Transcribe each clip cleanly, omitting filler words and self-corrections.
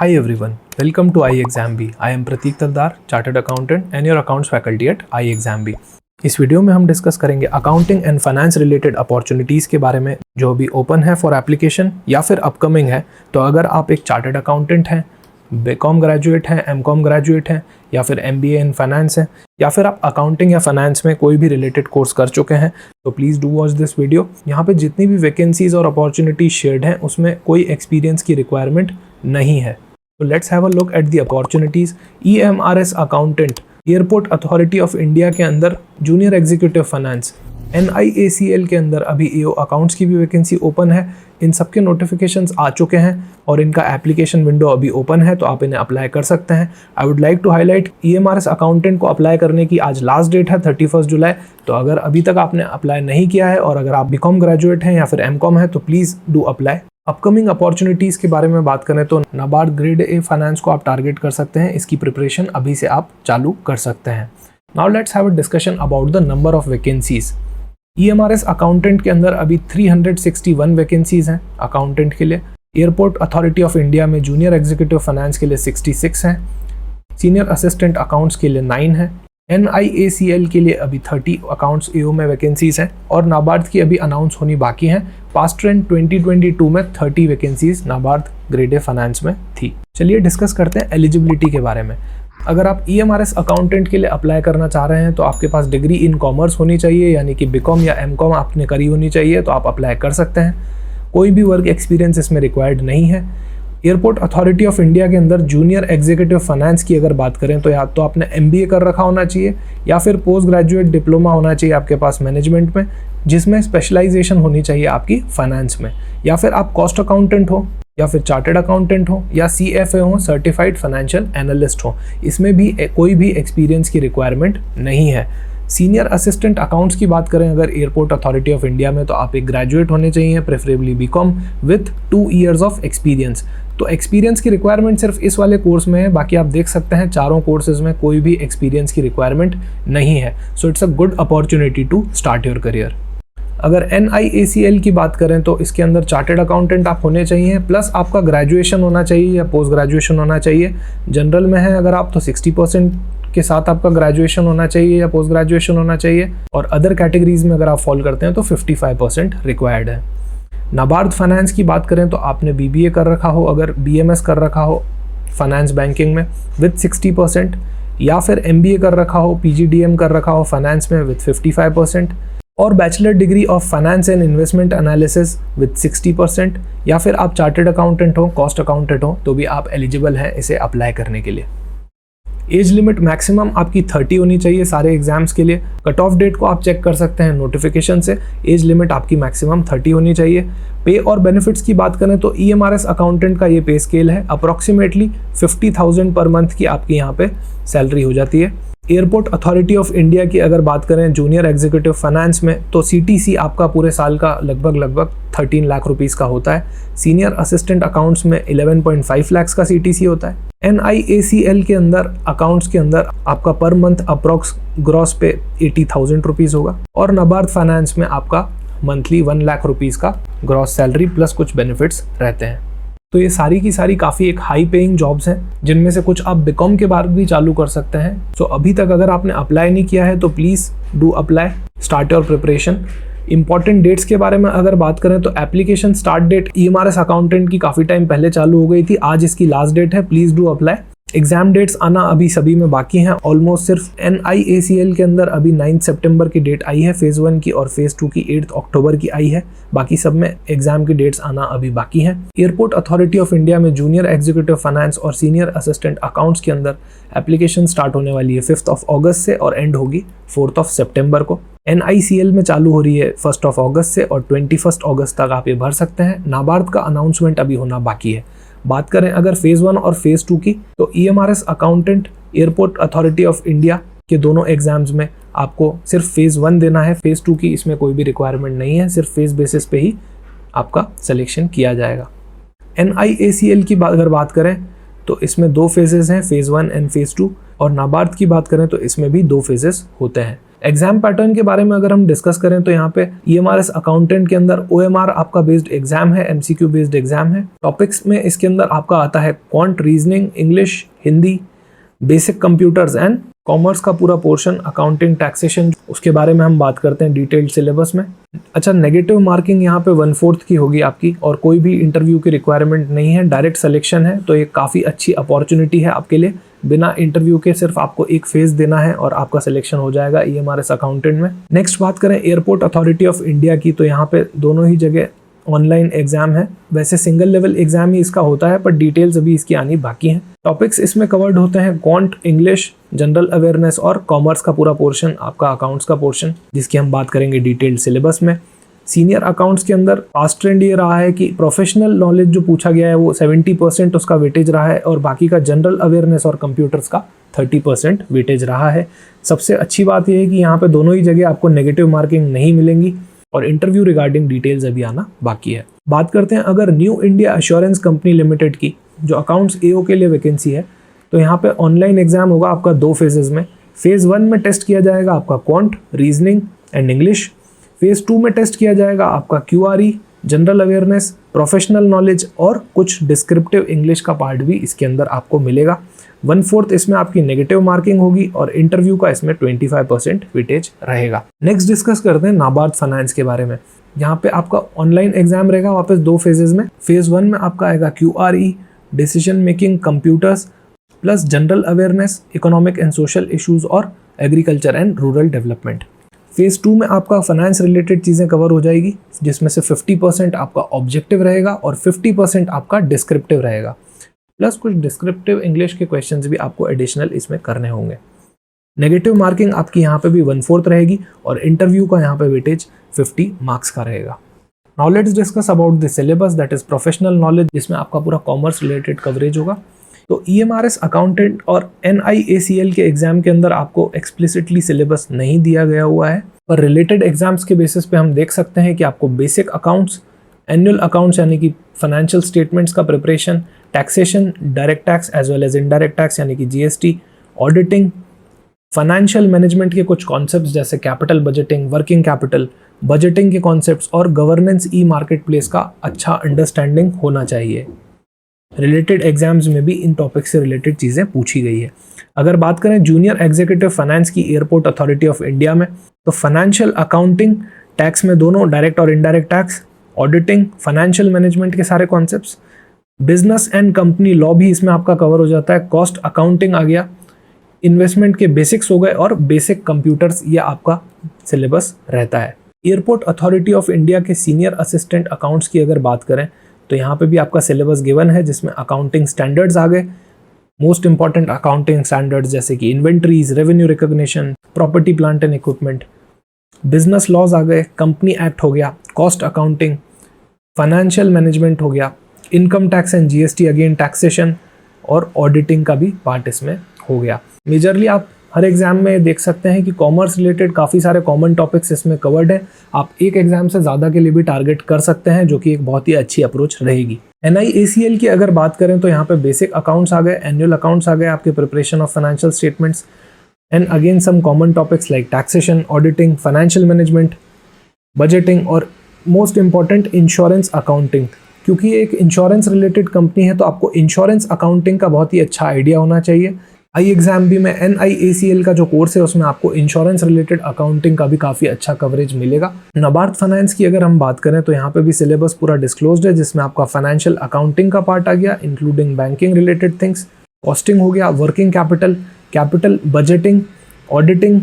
Hi everyone, welcome to iExamB. I am Pratik Taldar, Chartered Accountant and your Accounts Faculty at iExamB. इस video में हम discuss करेंगे accounting and finance related opportunities के बारे में जो अभी ओपन है फॉर एप्लीकेशन या फिर अपकमिंग है। तो अगर आप एक चार्टर्ड अकाउंटेंट हैं, बीकॉम ग्रेजुएट हैं, एमकॉम ग्रेजुएट हैं या फिर एमबीए इन फाइनेंस है या फिर आप अकाउंटिंग या फाइनेंस में कोई भी रिलेटेड कोर्स कर चुके हैं तो please do watch this video. यहाँ पे जितनी भी वैकेंसीज और अपॉर्चुनिटीज शेयर्ड हैं उसमें कोई एक्सपीरियंस की रिक्वायरमेंट नहीं है। तो let's have a look at the opportunities. EMRS accountant, airport authority of India के अंदर जूनियर एग्जीक्यूटिव फाइनेंस, NIACL के अंदर अभी EO अकाउंट्स की भी वैकेंसी ओपन है। इन सबके नोटिफिकेशंस आ चुके हैं और इनका एप्लीकेशन विंडो अभी ओपन है तो आप इन्हें अप्लाई कर सकते हैं। I would like to highlight EMRS accountant को अप्लाई करने की आज लास्ट डेट है 31 जुलाई। तो अगर अभी तक आपने अप्लाई नहीं किया है और अगर आप बीकॉम ग्रेजुएट हैं या फिर एमकॉम है तो please do apply. Upcoming opportunities के बारे में बात करें तो नाबार्ड ग्रेड ए फाइनेंस को आप टारगेट कर सकते हैं। इसकी प्रिपरेशन अभी से आप चालू कर सकते हैं। Now let's have a discussion about the number of vacancies. EMRS accountant के अंदर अभी 361 वैकेंसीज हैं अकाउंटेंट के लिए। एयरपोर्ट अथॉरिटी ऑफ इंडिया में जूनियर एग्जीक्यूटिव फाइनेंस के लिए 66 हैं। सीनियर असिस्टेंट अकाउंट्स के लिए 9 हैं। NIACL के लिए अभी 30 अकाउंट्स EO में वैकेंसीज हैं और नाबार्ड की अभी अनाउंस होनी बाकी हैं। पास्ट ट्रेंड 2022 में 30 vacancies NABARD grade A finance में थी। चलिए डिस्कस करते हैं एलिजिबिलिटी के बारे में। अगर आप EMRS अकाउंटेंट के लिए अप्लाई करना चाह रहे हैं तो आपके पास डिग्री इन कॉमर्स होनी चाहिए, यानी कि बीकॉम या एमकॉम आपने करी होनी चाहिए तो आप अप्लाई कर सकते हैं। कोई भी वर्क एक्सपीरियंस इसमें रिक्वायर्ड नहीं है। एयरपोर्ट अथॉरिटी ऑफ इंडिया के अंदर जूनियर एग्जीक्यूटिव फाइनेंस की अगर बात करें तो या तो आपने MBA कर रखा होना चाहिए या फिर पोस्ट ग्रेजुएट डिप्लोमा होना चाहिए आपके पास मैनेजमेंट में, जिसमें स्पेशलाइजेशन होनी चाहिए आपकी फाइनेंस में, या फिर आप कॉस्ट अकाउंटेंट हो या फिर चार्टर्ड अकाउंटेंट हो या CFA हो, सर्टिफाइड फाइनेंशियल एनालिस्ट हो। इसमें भी कोई भी एक्सपीरियंस की रिक्वायरमेंट नहीं है। सीनियर असिस्टेंट अकाउंट्स की बात करें अगर एयरपोर्ट अथॉरिटी ऑफ इंडिया में तो आप एक ग्रेजुएट होने चाहिए, preferably BCom with 2 years of experience. तो एक्सपीरियंस की रिक्वायरमेंट सिर्फ इस वाले कोर्स में है, बाकी आप देख सकते हैं चारों कोर्सेज में कोई भी एक्सपीरियंस की रिक्वायरमेंट नहीं है। So it's a good opportunity to start your career. अगर NIACL की बात करें तो इसके अंदर चार्टर्ड अकाउंटेंट आप होने चाहिए, प्लस आपका ग्रेजुएशन होना चाहिए या पोस्ट ग्रेजुएशन होना चाहिए। जनरल में है अगर आप तो 60% के साथ आपका ग्रेजुएशन होना चाहिए या पोस्ट ग्रेजुएशन होना चाहिए, और अदर कैटेगरीज में अगर आप फॉल करते हैं तो 55% रिक्वायर्ड है। नाबार्ड फाइनेंस की बात करें तो आपने BBA कर रखा हो, अगर BMS कर रखा हो फाइनेंस बैंकिंग में विथ 60%, या फिर MBA कर रखा हो, PGDM कर रखा हो फाइनेंस में विथ 55%, और bachelor degree of finance and investment analysis with 60%, या फिर आप चार्टर्ड अकाउंटेंट हो, कॉस्ट अकाउंटेंट हो तो भी आप एलिजिबल हैं इसे अप्लाई करने के लिए। एज लिमिट मैक्सिमम आपकी 30 होनी चाहिए सारे एग्जाम्स के लिए। कट ऑफ डेट को आप चेक कर सकते हैं नोटिफिकेशन से। एज लिमिट आपकी मैक्सिमम 30 होनी चाहिए। पे और बेनिफिट्स की बात करें तो EMRS अकाउंटेंट का ये पे स्केल है, अप्रॉक्सीमेटली 50,000 पर मंथ की आपकी यहाँ पे सैलरी हो जाती है। एयरपोर्ट अथॉरिटी ऑफ इंडिया की अगर बात करें जूनियर एग्जीक्यूटिव फाइनेंस में तो CTC आपका पूरे साल का लगभग 13 लाख रुपीस का होता है। सीनियर असिस्टेंट अकाउंट्स में 11.5 लाख का CTC होता है। NIACL के अंदर अकाउंट्स के अंदर आपका पर मंथ अप्रॉक्स ग्रॉस पे 80,000 रुपीज़ होगा, और नाबार्ड फाइनेंस में आपका मंथली 1 लाख रुपीज़ का ग्रॉस सैलरी प्लस कुछ बेनिफिट्स रहते हैं। तो ये सारी की सारी काफ़ी एक हाई पेइंग जॉब्स हैं, जिनमें से कुछ आप बीकॉम के बाद भी चालू कर सकते हैं। सो अभी तक अगर आपने अप्लाई नहीं किया है तो please do apply, start your preparation. Important dates के बारे में अगर बात करें तो application start date EMRS accountant की काफ़ी टाइम पहले चालू हो गई थी, आज इसकी लास्ट डेट है। Please do apply. Exam dates आना अभी सभी में बाकी हैं ऑलमोस्ट। सिर्फ NIACL के अंदर अभी 9 सितंबर की डेट आई है फेज़ 1 की, और फेज़ 2 की 8 अक्टूबर की आई है। बाकी सब में एग्जाम की डेट्स आना अभी बाकी हैं। एयरपोर्ट अथॉरिटी ऑफ इंडिया में जूनियर एग्जीक्यूटिव फाइनेंस और सीनियर असिस्टेंट अकाउंट्स के अंदर एप्लीकेशन स्टार्ट होने वाली है 5 अगस्त से और एंड होगी 4 सितंबर को। NICL में चालू हो रही है 1 अगस्त से और 21 अगस्त तक आप ये भर सकते हैं। नाबार्ड का अनाउंसमेंट अभी होना बाकी है। बात करें अगर फेज़ 1 और फेज़ 2 की तो EMRS accountant, airport authority of India के दोनों एग्जाम्स में आपको सिर्फ फेज़ 1 देना है। फेज़ 2 की इसमें कोई भी रिक्वायरमेंट नहीं है, सिर्फ फेज़ बेसिस पे ही आपका सिलेक्शन किया जाएगा। NIACL की अगर बात करें तो इसमें 2 फेजेस हैं, फेज़ 1 एंड फेज़ 2, और नाबार्ड की बात करें तो इसमें भी 2 फेजेस होते हैं। एग्जाम पैटर्न के बारे में अगर हम डिस्कस करें तो यहाँ पे EMRS अकाउंटेंट के अंदर OMR आपका बेस्ड एग्जाम है, MCQ बेस्ड एग्जाम है। टॉपिक्स में इसके अंदर आपका आता है quant, reasoning, English, Hindi, basic computers and commerce का पूरा पोर्शन, अकाउंटिंग, टैक्सेशन, उसके बारे में हम बात करते हैं डिटेल्ड सिलेबस में। अच्छा, नेगेटिव मार्किंग यहाँ पे 1/4 की होगी आपकी और कोई भी इंटरव्यू की रिक्वायरमेंट नहीं है, डायरेक्ट सिलेक्शन है। तो ये काफ़ी अच्छी अपॉर्चुनिटी है आपके लिए। बिना इंटरव्यू के सिर्फ आपको एक फेज देना है और आपका सिलेक्शन हो जाएगा EMRS अकाउंटेंट में। नेक्स्ट बात करें एयरपोर्ट अथॉरिटी ऑफ इंडिया की, तो यहाँ पे दोनों ही जगह ऑनलाइन एग्जाम है। वैसे सिंगल लेवल एग्जाम ही इसका होता है, पर डिटेल्स अभी इसकी आनी बाकी हैं। टॉपिक्स इसमें कवर्ड होते हैं क्वांट, इंग्लिश, जनरल अवेयरनेस और कॉमर्स का पूरा पोर्शन, आपका अकाउंट्स का पोर्शन, जिसकी हम बात करेंगे डिटेल्ड सिलेबस में। सीनियर अकाउंट्स के अंदर पास्ट ट्रेंड ये रहा है कि प्रोफेशनल नॉलेज जो पूछा गया है वो 70% उसका वेटेज रहा है और बाकी का जनरल अवेयरनेस और कंप्यूटर्स का 30% वेटेज रहा है। सबसे अच्छी बात यह है कि यहाँ पे दोनों ही जगह आपको नेगेटिव मार्किंग नहीं मिलेंगी और इंटरव्यू रिगार्डिंग डिटेल्स अभी आना बाकी है। बात करते हैं अगर new India assurance company limited की, जो अकाउंट्स AO के लिए वैकेंसी है, तो यहाँ पे ऑनलाइन एग्जाम होगा आपका 2 फेजेज में। फेज 1 में टेस्ट किया जाएगा आपका quant, reasoning and English. Phase 2 में टेस्ट किया जाएगा आपका QRE, general awareness, professional knowledge और कुछ डिस्क्रिप्टिव इंग्लिश का पार्ट भी इसके अंदर आपको मिलेगा। 1/4 इसमें आपकी नेगेटिव मार्किंग होगी और इंटरव्यू का इसमें 25% वेटेज रहेगा। नेक्स्ट डिस्कस करते हैं नाबार्ड फाइनेंस के बारे में। यहाँ पे आपका ऑनलाइन एग्जाम रहेगा वापस 2 फेजेज में। फेज 1 में आपका आएगा QRE, decision making, computers plus general awareness, economic and social issues और agriculture and rural development. Phase 2 में आपका फाइनेंस रिलेटेड चीज़ें कवर हो जाएगी, जिसमें से 50% आपका ऑब्जेक्टिव रहेगा और 50% आपका डिस्क्रिप्टिव रहेगा, प्लस कुछ डिस्क्रिप्टिव इंग्लिश के क्वेश्चंस भी आपको एडिशनल इसमें करने होंगे। नेगेटिव मार्किंग आपकी यहाँ पे भी 1/4 रहेगी और इंटरव्यू का यहाँ पे वेटेज 50 मार्क्स का रहेगा। Now let's discuss about the syllabus, that is professional knowledge, जिसमें आपका पूरा कॉमर्स रिलेटेड कवरेज होगा। तो EMRS अकाउंटेंट और NIACL के एग्जाम के अंदर आपको एक्सप्लिसिटली सिलेबस नहीं दिया गया हुआ है, पर रिलेटेड एग्जाम्स के बेसिस पे हम देख सकते हैं कि आपको बेसिक अकाउंट्स, एनुअल अकाउंट्स यानी कि फाइनेंशियल स्टेटमेंट्स का preparation, taxation, direct tax as well as indirect tax यानी कि GST, ऑडिटिंग, फाइनेंशियल मैनेजमेंट के कुछ कॉन्सेप्ट्स जैसे capital budgeting, working capital, budgeting के कॉन्सेप्ट्स और गवर्नेंस मार्केट प्लेस का अच्छा अंडरस्टैंडिंग होना चाहिए। रिलेटेड एग्जाम्स में भी इन टॉपिक से रिलेटेड चीज़ें पूछी गई है। अगर बात करें जूनियर एग्जीक्यूटिव फाइनेंस की एयरपोर्ट अथॉरिटी ऑफ इंडिया में, तो फाइनेंशियल अकाउंटिंग, टैक्स में दोनों डायरेक्ट और indirect tax, auditing, financial management के सारे concepts, business and company law भी इसमें आपका कवर हो जाता है, कॉस्ट अकाउंटिंग आ गया, इन्वेस्टमेंट के बेसिक्स हो गए और बेसिक कंप्यूटर्स, ये आपका सिलेबस रहता है। एयरपोर्ट अथॉरिटी ऑफ इंडिया के सीनियर असिस्टेंट अकाउंट्स की अगर बात करें तो यहाँ पे भी आपका सिलेबस गिवन है, जिसमें अकाउंटिंग स्टैंडर्ड्स आ गए, मोस्ट इंपॉर्टेंट अकाउंटिंग स्टैंडर्ड्स जैसे कि inventories, revenue recognition, property plant and equipment, business laws आ गए, कंपनी एक्ट हो गया, कॉस्ट अकाउंटिंग, फाइनेंशियल मैनेजमेंट हो गया, income tax and GST again, taxation और ऑडिटिंग का भी पार्ट इसमें हो गया। मेजरली आप हर एग्जाम में देख सकते हैं कि कॉमर्स रिलेटेड काफ़ी सारे कॉमन टॉपिक्स इसमें कवर्ड हैं। आप एक एग्जाम से ज़्यादा के लिए भी टारगेट कर सकते हैं, जो कि एक बहुत ही अच्छी अप्रोच रहेगी। NIACL की अगर बात करें तो यहाँ पे बेसिक अकाउंट्स आ गए, एनुअल अकाउंट्स आ गए, आपके preparation of financial statements and again some common topics like taxation, auditing, financial management, budgeting और मोस्ट इंपॉर्टेंट इंश्योरेंस अकाउंटिंग। क्योंकि एक इंश्योरेंस रिलेटेड कंपनी है तो आपको इंश्योरेंस अकाउंटिंग का बहुत ही अच्छा आइडिया होना चाहिए। IExamB में NIACL का जो कोर्स है उसमें आपको इंश्योरेंस रिलेटेड अकाउंटिंग का भी काफ़ी अच्छा कवरेज मिलेगा। नाबार्ड फाइनेंस की अगर हम बात करें तो यहाँ पे भी सिलेबस पूरा डिस्क्लोज्ड है, जिसमें आपका फाइनेंशियल अकाउंटिंग का पार्ट आ गया, including banking related things, costing हो गया, working capital, capital budgeting, auditing,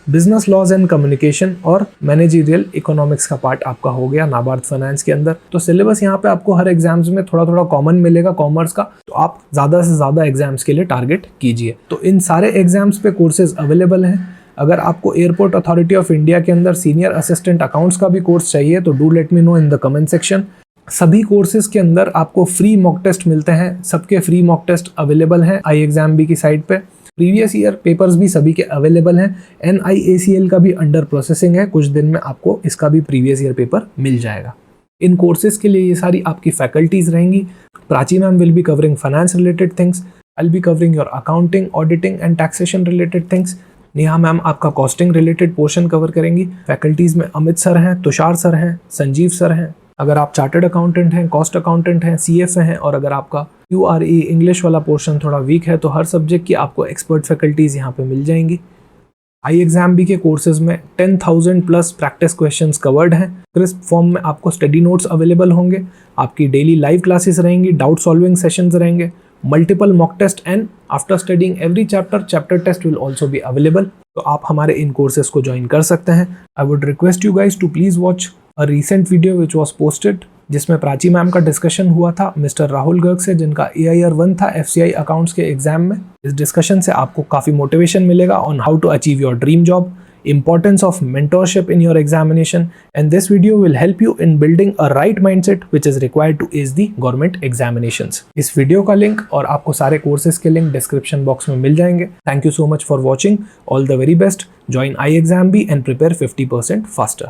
business laws and communication और मैनेजरियल इकोनॉमिक्स का पार्ट आपका हो गया नाबार्ड फाइनेंस के अंदर। तो सिलेबस यहाँ पे आपको हर एग्जाम्स में थोड़ा थोड़ा कॉमन मिलेगा कॉमर्स का, तो आप ज़्यादा से ज़्यादा एग्जाम्स के लिए टारगेट कीजिए। तो इन सारे एग्जाम्स पे कोर्सेज अवेलेबल हैं। अगर आपको एयरपोर्ट अथॉरिटी ऑफ इंडिया के अंदर सीनियर असिस्टेंट अकाउंट्स का भी कोर्स चाहिए तो do let me know in the comment section. सभी कोर्सेज के अंदर आपको फ्री मॉक टेस्ट मिलते हैं, सबके फ्री मॉक टेस्ट अवेलेबल हैं IExamB की साइट पे। प्रीवियस ईयर पेपर्स भी सभी के अवेलेबल हैं। NIACL का भी अंडर प्रोसेसिंग है, कुछ दिन में आपको इसका भी प्रीवियस ईयर पेपर मिल जाएगा। इन कोर्सेज के लिए ये सारी आपकी फैकल्टीज रहेंगी। Prachi ma'am will be covering finance related things, I will be covering your accounting, auditing and taxation related things. Neha ma'am आपका कॉस्टिंग रिलेटेड पोर्शन कवर करेंगी। फैकल्टीज में अमित सर हैं, तुषार सर हैं, संजीव सर हैं। अगर आप चार्टर्ड अकाउंटेंट हैं, कॉस्ट अकाउंटेंट हैं, CFA हैं और अगर आपका QRE इंग्लिश वाला पोर्शन थोड़ा वीक है तो हर सब्जेक्ट की आपको एक्सपर्ट फैकल्टीज यहाँ पे मिल जाएंगी। iExamB के कोर्सेज में 10,000 प्लस प्रैक्टिस क्वेश्चंस कवर्ड हैं। क्रिस्प फॉर्म में आपको स्टडी नोट्स अवेलेबल होंगे, आपकी डेली लाइव क्लासेस रहेंगी, डाउट सॉल्विंग सेशंस रहेंगे, multiple mock test and after studying every chapter test will also be available. तो आप हमारे इन कोर्सेज को ज्वाइन कर सकते हैं। I would request you guys to please watch a recent video which was posted जिसमें Prachi ma'am का डिस्कशन हुआ था मिस्टर राहुल गर्ग से, जिनका AIR 1 था FCI अकाउंट्स के एग्जाम में। इस डिस्कशन से आपको काफ़ी मोटिवेशन मिलेगा on how to achieve your dream job, importance of mentorship in your examination, and this video will help you in building a right mindset which is required to ace the government examinations. इस video का link और आपको सारे courses के link description box में मिल जाएंगे। Thank you so much for watching. All the very best. Join iExamB and prepare 50% faster.